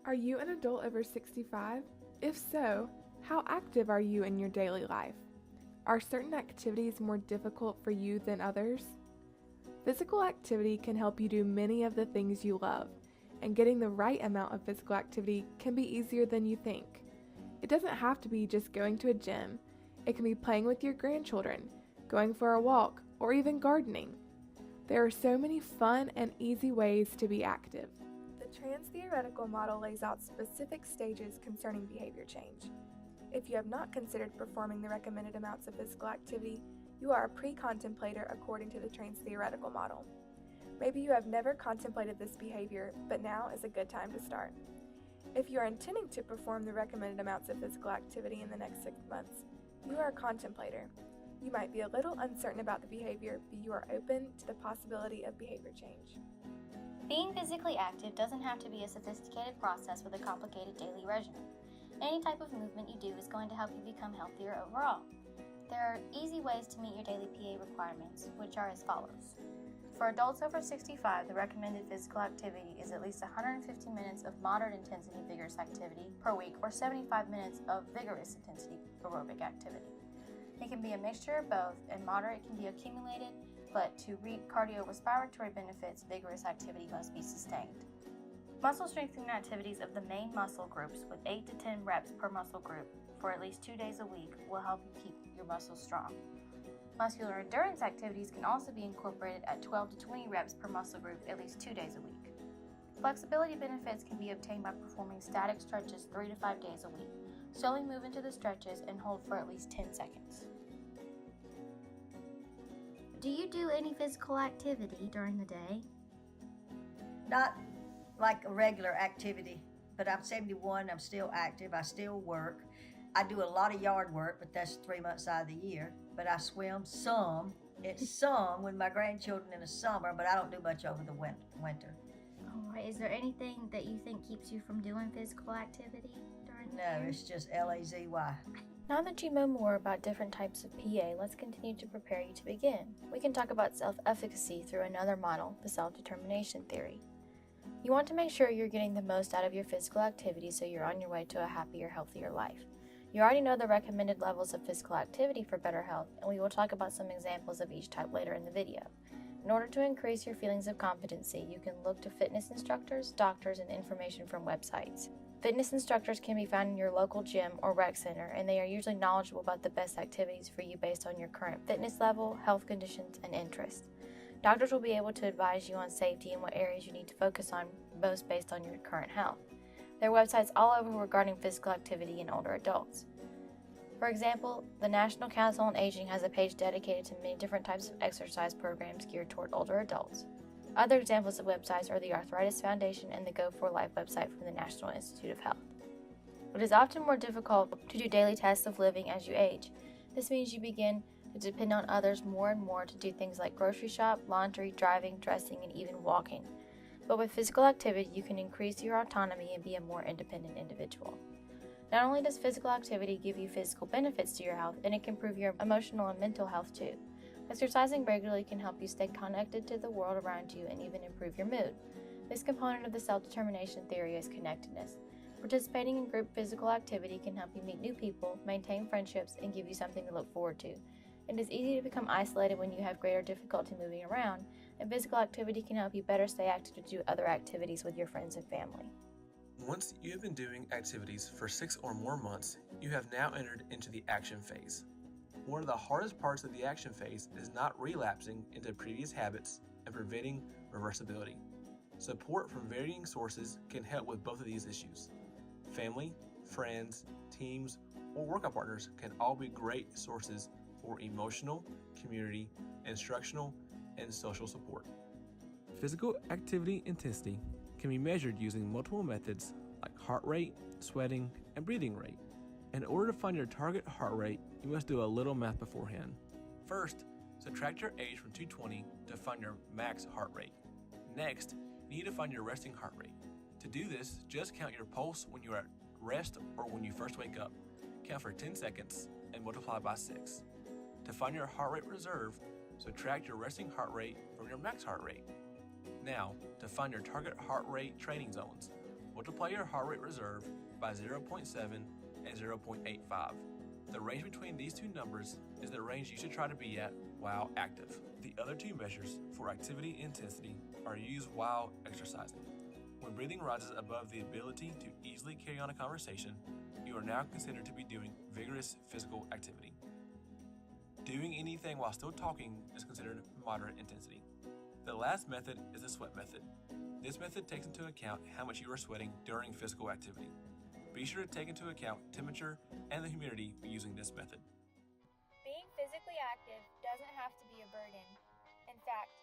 Are you an adult over 65? If so, how active are you in your daily life? Are certain activities more difficult for you than others? Physical activity can help you do many of the things you love, and getting the right amount of physical activity can be easier than you think. It doesn't have to be just going to a gym. It can be playing with your grandchildren, going for a walk, or even gardening. There are so many fun and easy ways to be active. The trans-theoretical model lays out specific stages concerning behavior change. If you have not considered performing the recommended amounts of physical activity, you are a pre-contemplator according to the trans-theoretical model. Maybe you have never contemplated this behavior, but now is a good time to start. If you are intending to perform the recommended amounts of physical activity in the next 6 months, you are a contemplator. You might be a little uncertain about the behavior, but you are open to the possibility of behavior change. Being physically active doesn't have to be a sophisticated process with a complicated daily regimen. Any type of movement you do is going to help you become healthier overall. There are easy ways to meet your daily PA requirements, which are as follows. For adults over 65, the recommended physical activity is at least 150 minutes of moderate intensity vigorous activity per week or 75 minutes of vigorous intensity aerobic activity. It can be a mixture of both, and moderate can be accumulated, but to reap cardiorespiratory benefits, vigorous activity must be sustained. Muscle strengthening activities of the main muscle groups with 8 to 10 reps per muscle group for at least 2 days a week will help you keep your muscles strong. Muscular endurance activities can also be incorporated at 12 to 20 reps per muscle group at least 2 days a week. Flexibility benefits can be obtained by performing static stretches 3 to 5 days a week. Slowly move into the stretches and hold for at least 10 seconds. Do you do any physical activity during the day? Not like a regular activity, but I'm 71, I'm still active, I still work. I do a lot of yard work, but that's 3 months out of the year. But I swim some. It's some with my grandchildren in the summer, but I don't do much over the winter. All right, is there anything that you think keeps you from doing physical activity during the No, year? it's just LAZY. Now that you know more about different types of PA, let's continue to prepare you to begin. We can talk about self-efficacy through another model, the self-determination theory. You want to make sure you're getting the most out of your physical activity so you're on your way to a happier, healthier life. You already know the recommended levels of physical activity for better health, and we will talk about some examples of each type later in the video. In order to increase your feelings of competency, you can look to fitness instructors, doctors, and information from websites. Fitness instructors can be found in your local gym or rec center, and they are usually knowledgeable about the best activities for you based on your current fitness level, health conditions, and interests. Doctors will be able to advise you on safety and what areas you need to focus on most based on your current health. There are websites all over regarding physical activity in older adults. For example, the National Council on Aging has a page dedicated to many different types of exercise programs geared toward older adults. Other examples of websites are the Arthritis Foundation and the Go4Life website from the National Institute of Health. It is often more difficult to do daily tasks of living as you age. This means you begin to depend on others more and more to do things like grocery shop, laundry, driving, dressing, and even walking. But with physical activity, you can increase your autonomy and be a more independent individual. Not only does physical activity give you physical benefits to your health, and it can improve your emotional and mental health too. Exercising regularly can help you stay connected to the world around you and even improve your mood. This component of the self-determination theory is connectedness. Participating in group physical activity can help you meet new people, maintain friendships, and give you something to look forward to. It is easy to become isolated when you have greater difficulty moving around, and physical activity can help you better stay active to do other activities with your friends and family. Once you have been doing activities for 6 or more months, you have now entered into the action phase. One of the hardest parts of the action phase is not relapsing into previous habits and preventing reversibility. Support from varying sources can help with both of these issues. Family, friends, teams, or workout partners can all be great sources for emotional, community, instructional, and social support. Physical activity intensity can be measured using multiple methods like heart rate, sweating, and breathing rate. In order to find your target heart rate, you must do a little math beforehand. First, subtract your age from 220 to find your max heart rate. Next, you need to find your resting heart rate. To do this, just count your pulse when you're at rest or when you first wake up. Count for 10 seconds and multiply by 6. To find your heart rate reserve, subtract your resting heart rate from your max heart rate. Now, to find your target heart rate training zones, Multiply your heart rate reserve by 0.7 and 0.85. The range between these two numbers is the range you should try to be at while active. The other two measures for activity intensity are used while exercising. When breathing rises above the ability to easily carry on a conversation, you are now considered to be doing vigorous physical activity. Doing anything while still talking is considered moderate intensity. The last method is the sweat method. This method takes into account how much you are sweating during physical activity. Be sure to take into account temperature and the humidity using this method. Being physically active doesn't have to be a burden. In fact,